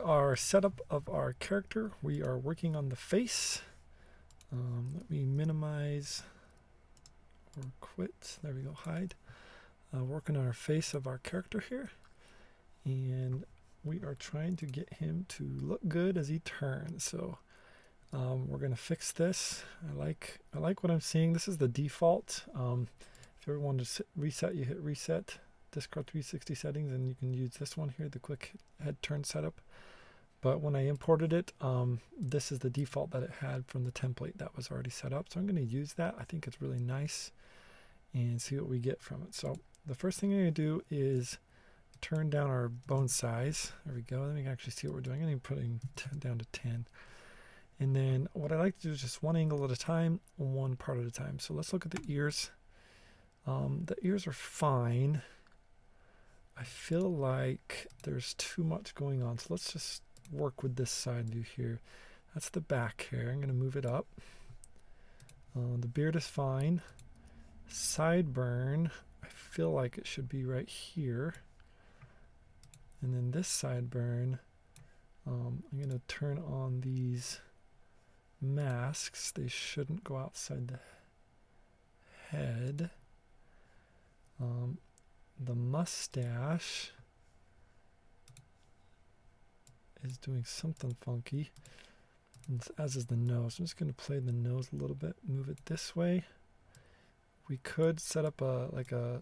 Our setup of our character, we are working on the face. Let me minimize or quit. There we go, hide. Working on our face of our character here, and we are trying to get him to look good as he turns. So we're going to fix this. I like what I'm seeing. This is the default. If you ever want to reset, you hit reset, discard 360 settings, and you can use this one here, the quick head turn setup. But when I imported it, this is the default that it had from the template that was already set up. So I'm going to use that. I think it's really nice, and see what we get from it. So the first thing I'm going to do is turn down our bone size. There we go. Let me actually see what we're doing. I'm going to put it down to 10. And then what I like to do is just one angle at a time, one part at a time. So let's look at the ears. The ears are fine. I feel like there's too much going on. So let's just work with this side view here. That's the back hair. I'm going to move it up. The beard is fine. Sideburn, I feel like it should be right here. And then this sideburn, I'm going to turn on these masks. They shouldn't go outside the head. The mustache is doing something funky, as is the nose. I'm just going to play the nose a little bit, move it this way. We could set up a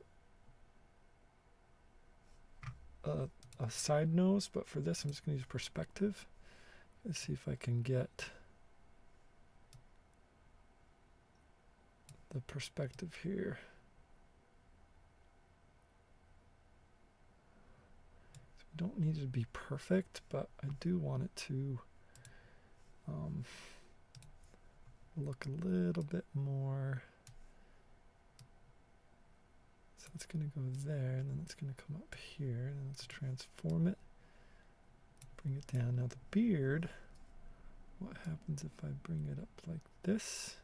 side nose, but for this I'm just going to use perspective. Let's see if I can get the perspective here. So we don't need it to be perfect, but I do want it to look a little bit more. So it's going to go there, and then it's going to come up here, and let's transform it, bring it down. Now the beard, what happens if I bring it up like this,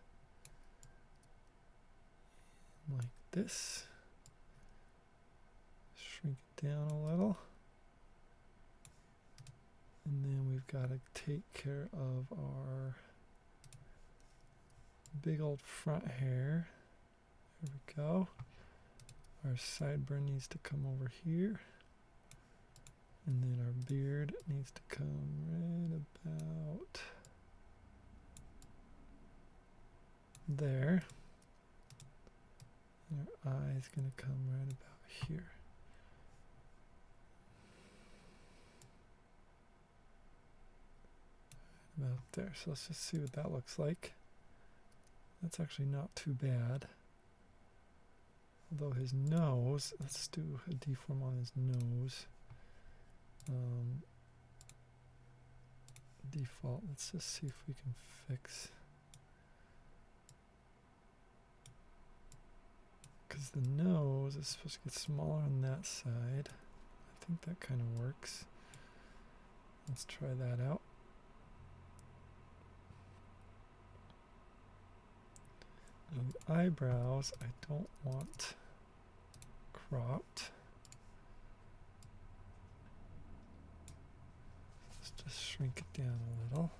like this, shrink it down a little, and then we've got to take care of our big old front hair. There we go. Our sideburn needs to come over here, and then our beard needs to come right about there, and our eye is going to come right about here. About there. So let's just see what that looks like. That's actually not too bad. Although his nose, let's do a deform on his nose. Default, let's just see if we can fix. Because the nose is supposed to get smaller on that side. I think that kind of works. Let's try that out. The eyebrows, I don't want cropped. Let's just shrink it down a little.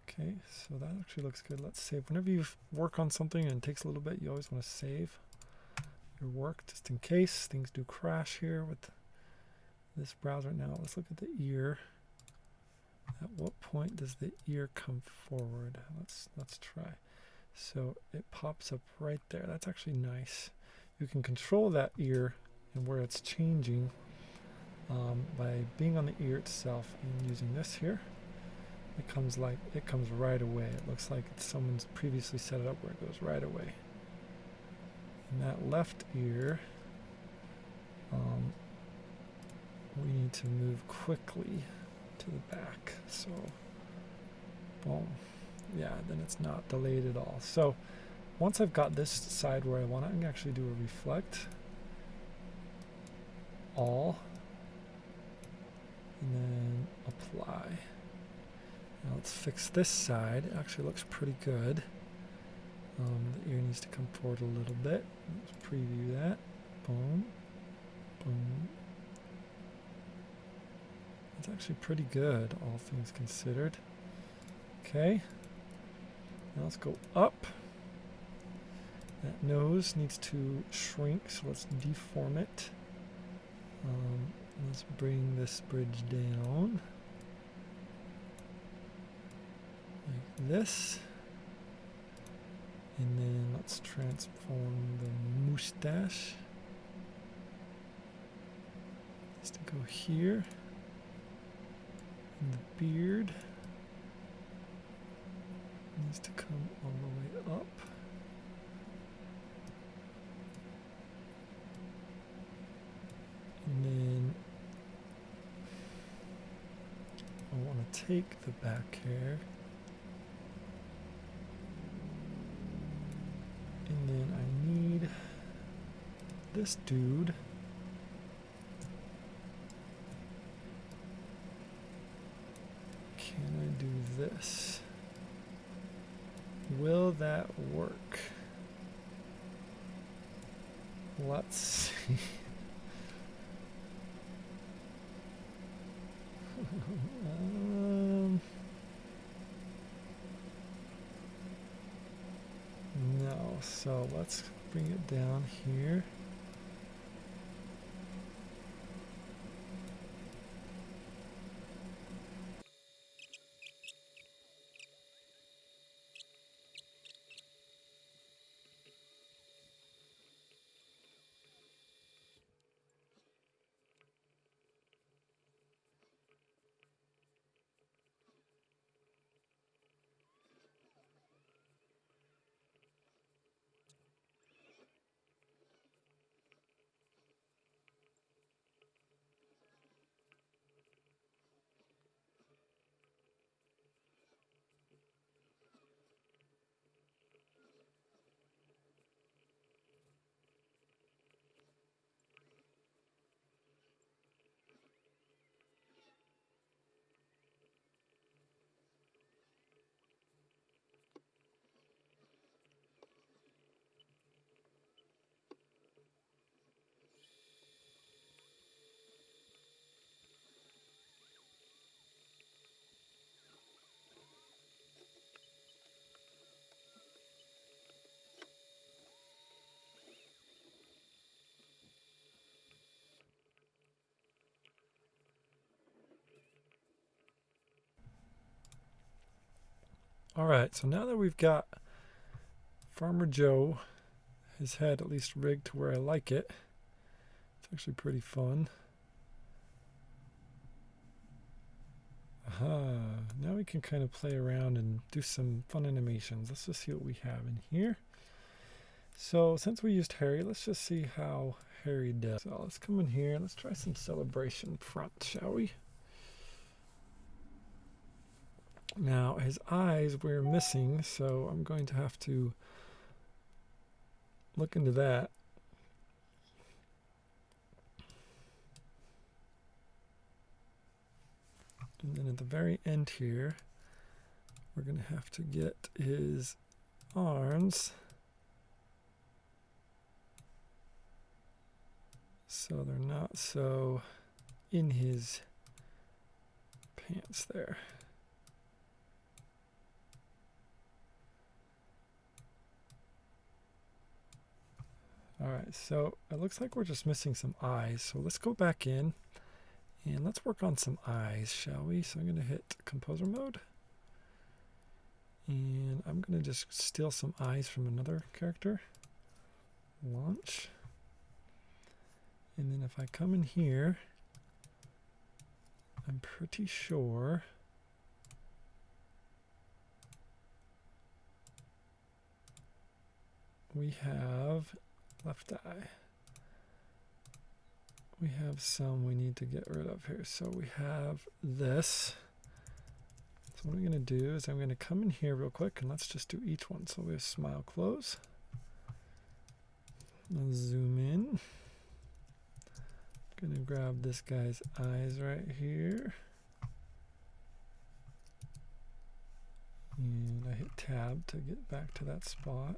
Okay, so that actually looks good. Let's save. Whenever you work on something and it takes a little bit, you always want to save your work just in case things do crash here with this browser. Now let's look at the ear. At what point does the ear come forward? Let's try. So it pops up right there. That's actually nice. You can control that ear and where it's changing by being on the ear itself and using this here. It comes right away. It looks like someone's previously set it up where it goes right away. And that left ear, we need to move quickly to the back. So, boom. Yeah, then it's not delayed at all. So once I've got this side where I want it, I can actually do a reflect all and then apply. Now let's fix this side. It actually looks pretty good. The ear needs to come forward a little bit. Let's preview that. Boom. Boom. It's actually pretty good, all things considered. Okay. Now let's go up. That nose needs to shrink, so let's deform it. Let's bring this bridge down. Like this. And then let's transform the mustache. Needs to go here. And the beard needs to come all the way up. And then I want to take the back hair. And then I need this dude. Can I do this? Will that work? Let's see. No, so let's bring it down here. All right, so now that we've got Farmer Joe, his head at least rigged to where I like it, it's actually pretty fun. Aha, now we can kind of play around and do some fun animations. Let's just see what we have in here. So since we used Harry, let's just see how Harry does. So let's come in here, let's try some celebration front, shall we? Now his eyes we're missing, so I'm going to have to look into that. And then at the very end here, we're going to have to get his arms so they're not so in his pants there. All right, so it looks like we're just missing some eyes. So let's go back in and let's work on some eyes, shall we? So I'm going to hit composer mode. And I'm going to just steal some eyes from another character. Launch. And then if I come in here, I'm pretty sure we have left eye. We have some we need to get rid of here. So we have this. So what I'm going to do is I'm going to come in here real quick and let's just do each one. So we have smile close. I'll zoom in. I'm going to grab this guy's eyes right here. And I hit tab to get back to that spot.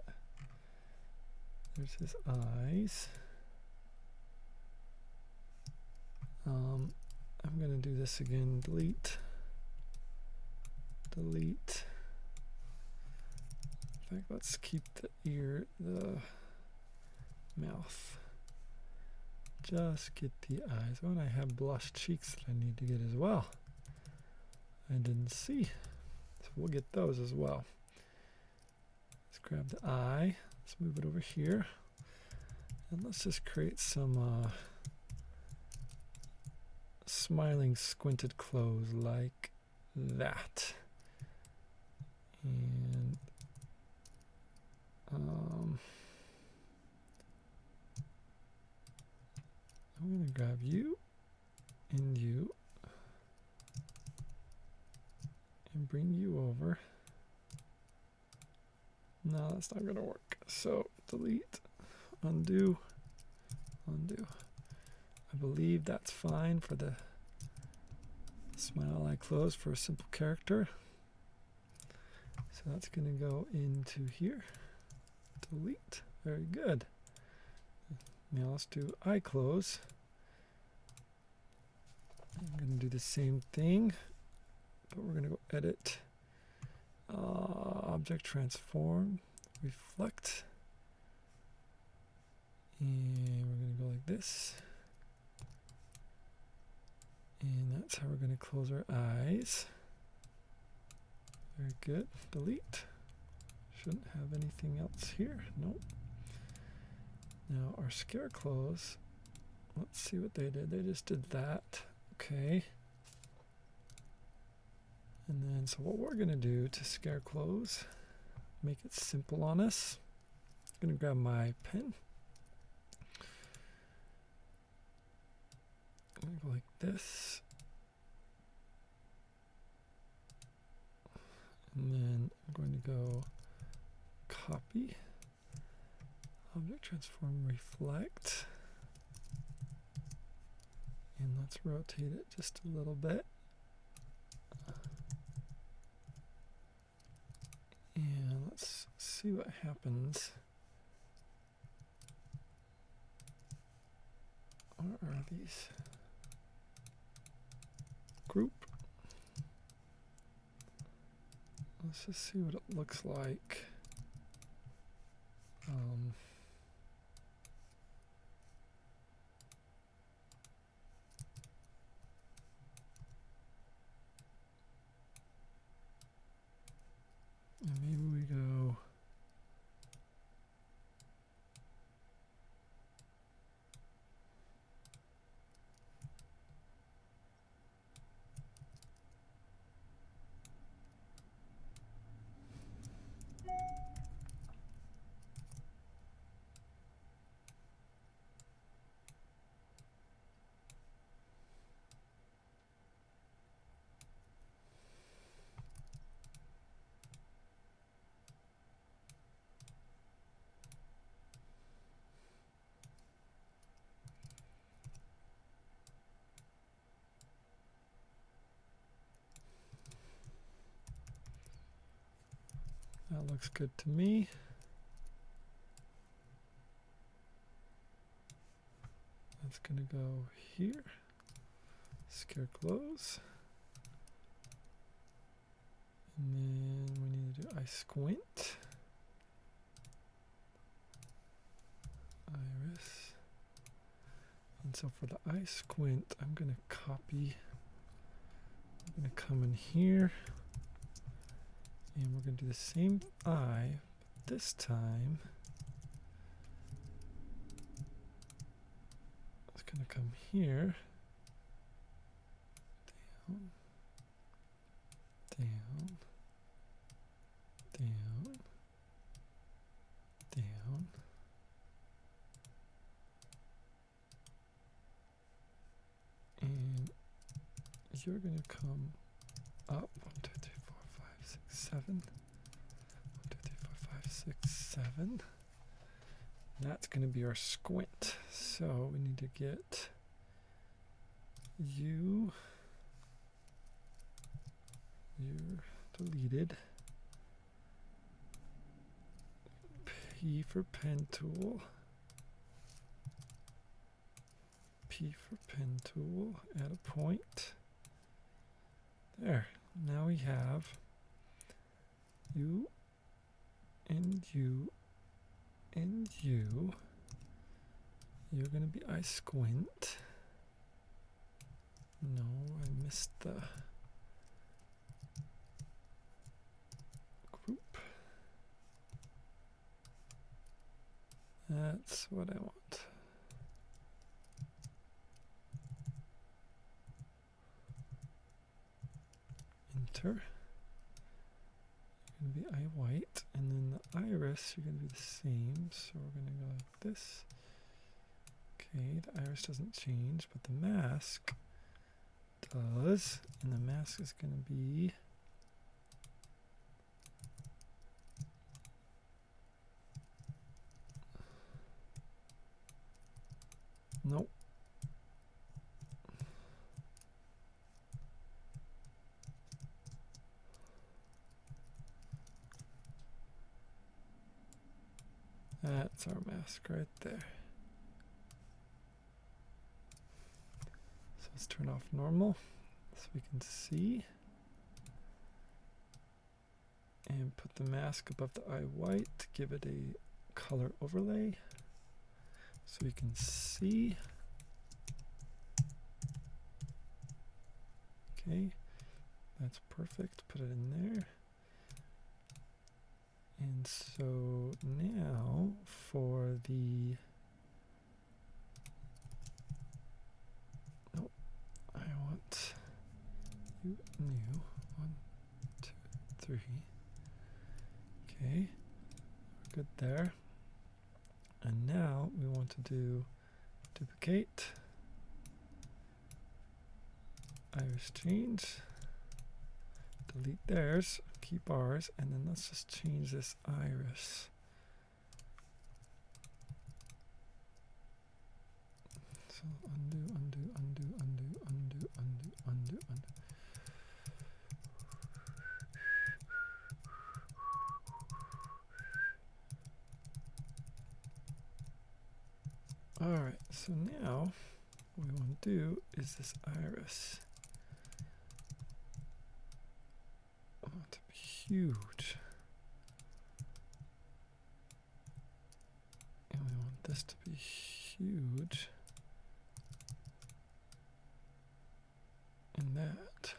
There's his eyes. I'm going to do this again. Delete. Delete. In fact, let's keep the ear, the mouth. Just get the eyes. Oh, and I have blush cheeks that I need to get as well. I didn't see. So we'll get those as well. Let's grab the eye. Let's move it over here. And let's just create some smiling squinted clothes like that. And I'm going to grab you and you and bring you over. No, that's not going to work. So delete, undo, undo. I believe that's fine for the smile eye close for a simple character. So that's going to go into here. Delete. Very good. Now let's do eye close. I'm going to do the same thing, but we're going to go edit, object transform, reflect, and we're going to go like this. And that's how we're going to close our eyes. Very good. Delete. Shouldn't have anything else here. Nope. Now our scare close. Let's see what they did. They just did that. Okay. And then, so what we're going to do to scare close, make it simple on us. I'm going to grab my pen. I'm going to go like this. And then I'm going to go copy, object transform, reflect. And let's rotate it just a little bit. And let's see what happens. What are these? Group. Let's just see what it looks like. And maybe we go that looks good to me. That's going to go here. Scare close. And then we need to do eye squint. Iris. And so for the eye squint, I'm going to copy. I'm going to come in here. And we're going to do the same eye, but this time it's going to come here, down, down, down, down, and you're going to come up. 1, 2, 3, 4, 5, 6, 7. 1, 2, 3, 4, 5, 6, 7. That's going to be our squint. So we need to get you. You're deleted. P for pen tool. P for pen tool. Add a point. There. Now we have you and you and you. You're going to be I squint. No, I missed the group. That's what I want. Enter. You're going to be eye white, and then the iris, you're going to be the same. So we're going to go like this. Okay, the iris doesn't change, but the mask does, and the mask is going to be nope. That's our mask right there. So let's turn off normal so we can see. And put the mask above the eye white to give it a color overlay so we can see. Okay, that's perfect. Put it in there. And so now for the, nope, I want you new, 1, 2, 3. Okay, we're good there. And now we want to do duplicate, iris change, delete theirs, keep ours, and then let's just change this iris. So undo, undo, undo, undo, undo, undo, undo, undo. Alright, so now what we want to do is this iris. I want it to be huge. And we want this to be huge. And that.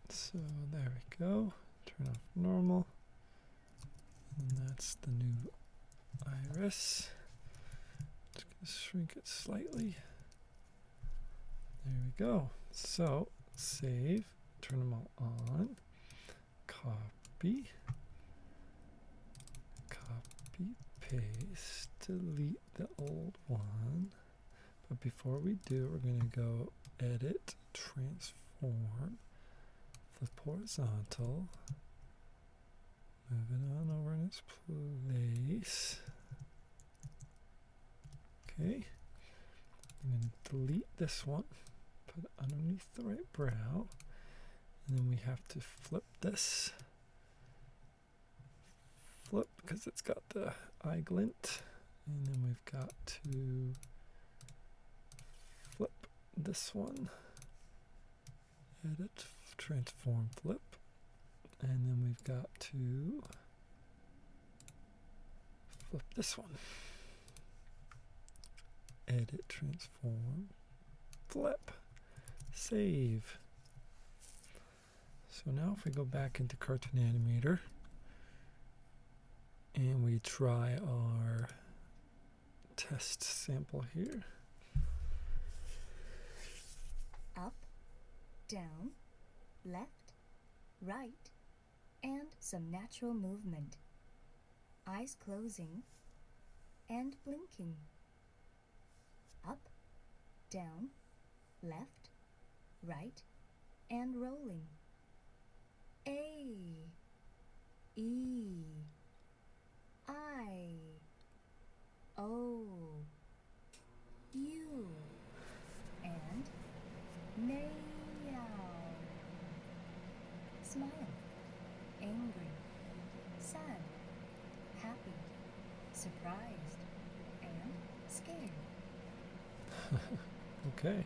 So there we go. Turn off normal. And that's the new iris. Just going to shrink it slightly. There we go. So save, turn them all on, copy, copy, paste, delete the old one. But before we do, we're going to go edit, transform, flip horizontal, move it on over in its place. Okay, I'm going to delete this one, put it underneath the right brow, and then we have to flip this. Flip because it's got the eye glint, and then we've got to flip this one, edit, transform, flip, and then we've got to flip this one. Edit, transform, flip, save. So now if we go back into Cartoon Animator and we try our test sample here. Up, down, left, right, and some natural movement. Eyes closing and blinking. Up, down, left, right, and rolling. A, E, I, O, U, and meow. Smile, angry, sad, happy, surprised, and scared. Okay,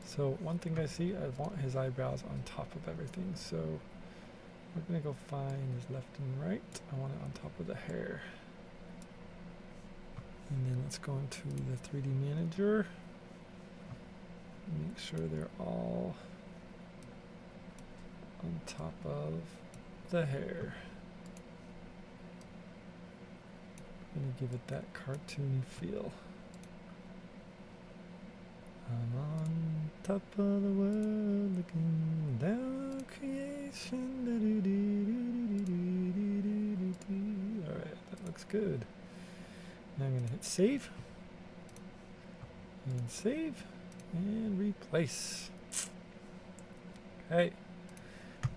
so one thing I see, I want his eyebrows on top of everything, so we're gonna go find his left and right. I want it on top of the hair. And then let's go into the 3D manager. Make sure they're all on top of the hair. I'm gonna give it that cartoony feel. I'm on top of the world looking down on creation. Alright, that looks good. Now I'm going to hit save. And save. And replace. Okay.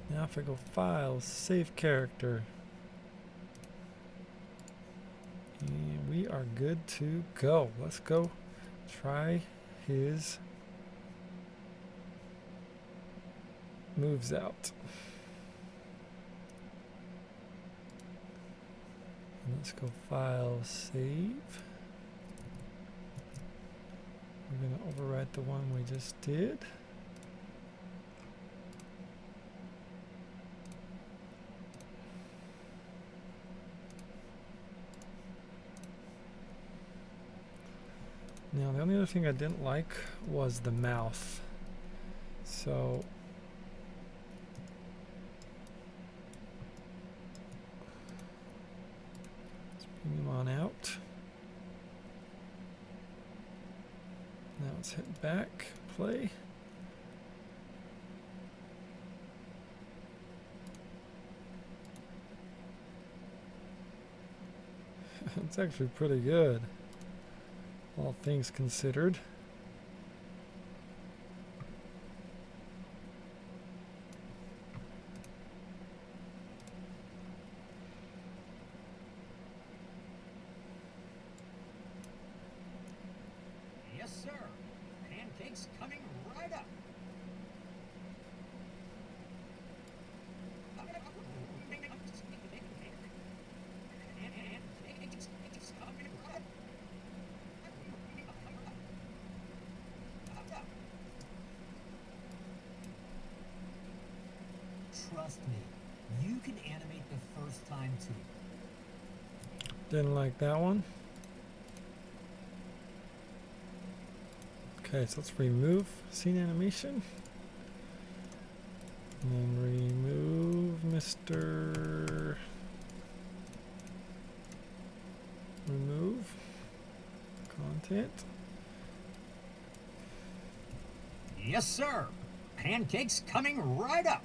Now if I go Files, Save Character. And we are good to go. Let's go try his moves out. And let's go File, Save. We're going to overwrite the one we just did. Now the only other thing I didn't like was the mouth. So let's bring him on out. Now let's hit back, play. It's actually pretty good, all things considered. Yes, sir. Pancakes coming right up. Trust me, you can animate the first time too. Didn't like that one. Okay, so let's remove scene animation. And then remove Mr. Remove content. Yes, sir. Pancakes coming right up.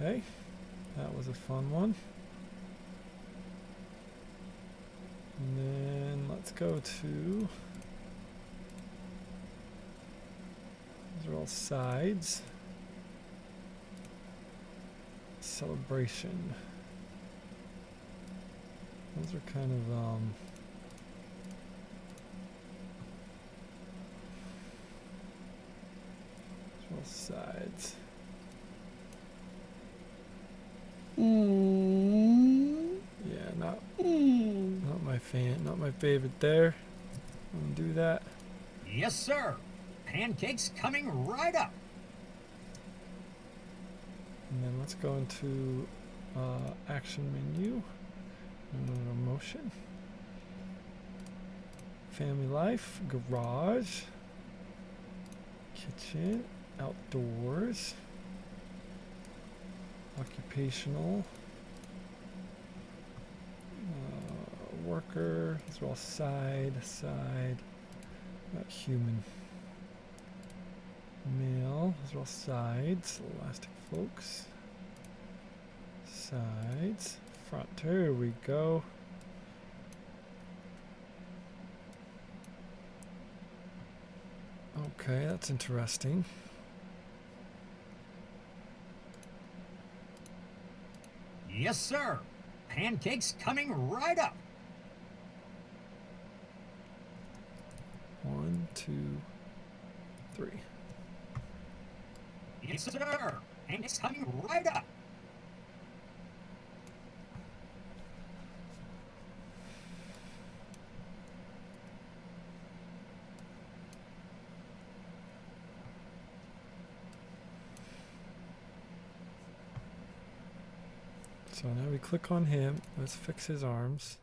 Okay, that was a fun one. And then let's go to, these are all sides. Celebration. Those are kind of these are all sides. Yeah, not my favorite there. Undo that. Yes, sir. Pancakes coming right up. And then let's go into action menu. Motion. Family life, garage, kitchen, outdoors, occupational, worker, these are all side, human. Male, these are all sides, elastic folks. Sides, front, there we go. Okay, that's interesting. Yes, sir. Pancake's coming right up. 1, 2, 3. Yes, sir. Pancake's coming right up. So now we click on him. Let's fix his arms.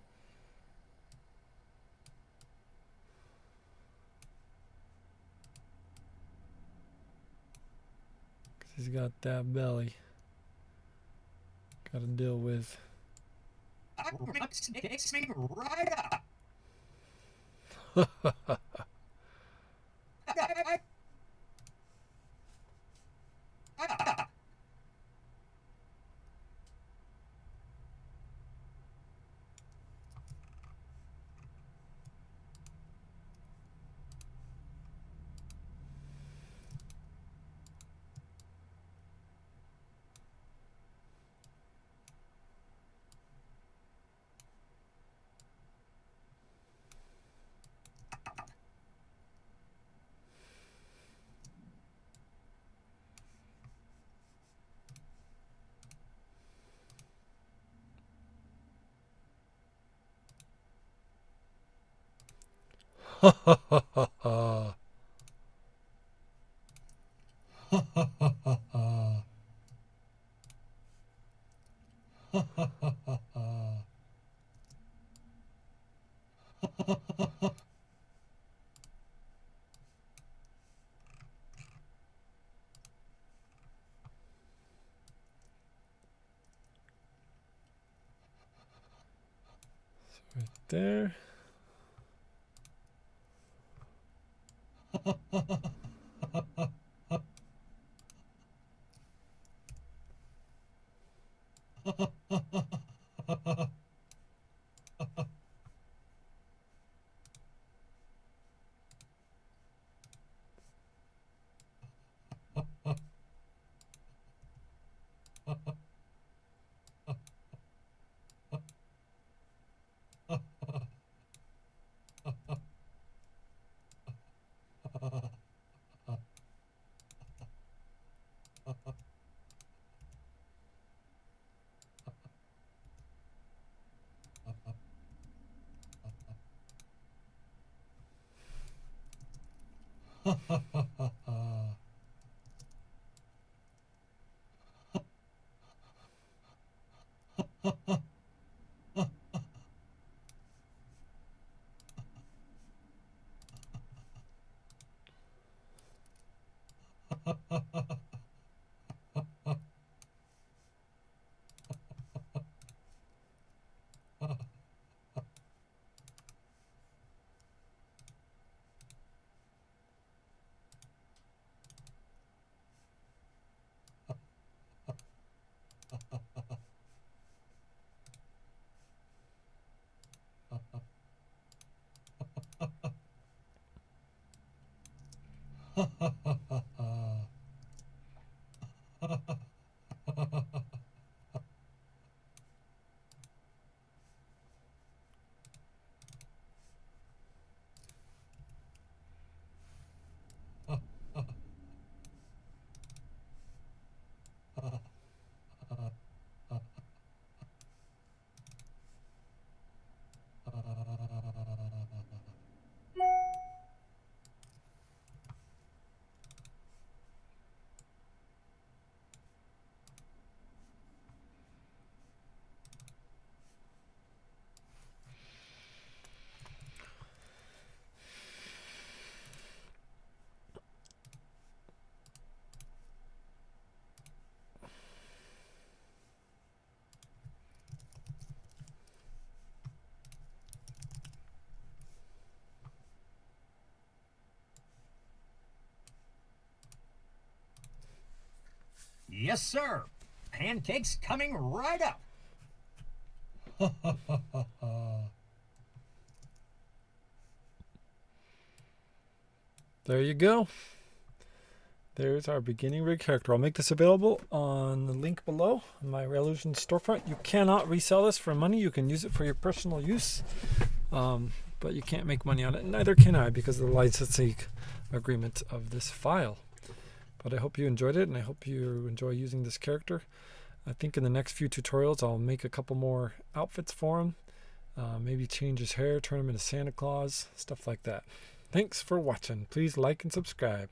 He's got that belly. Got to deal with. Pancake's coming right up. Ha ha ha ha ha. Ha ha ha ha ha. Ha ha ha ha ha. Right there. Yes, sir. Pancake's coming right up. There you go. There's our beginning rig character. I'll make this available on the link below on my Reallusion storefront. You cannot resell this for money. You can use it for your personal use, but you can't make money on it. Neither can I because of the licensing agreement of this file. But I hope you enjoyed it, and I hope you enjoy using this character. I think in the next few tutorials I'll make a couple more outfits for him. Maybe change his hair, turn him into Santa Claus, stuff like that. Thanks for watching. Please like and subscribe.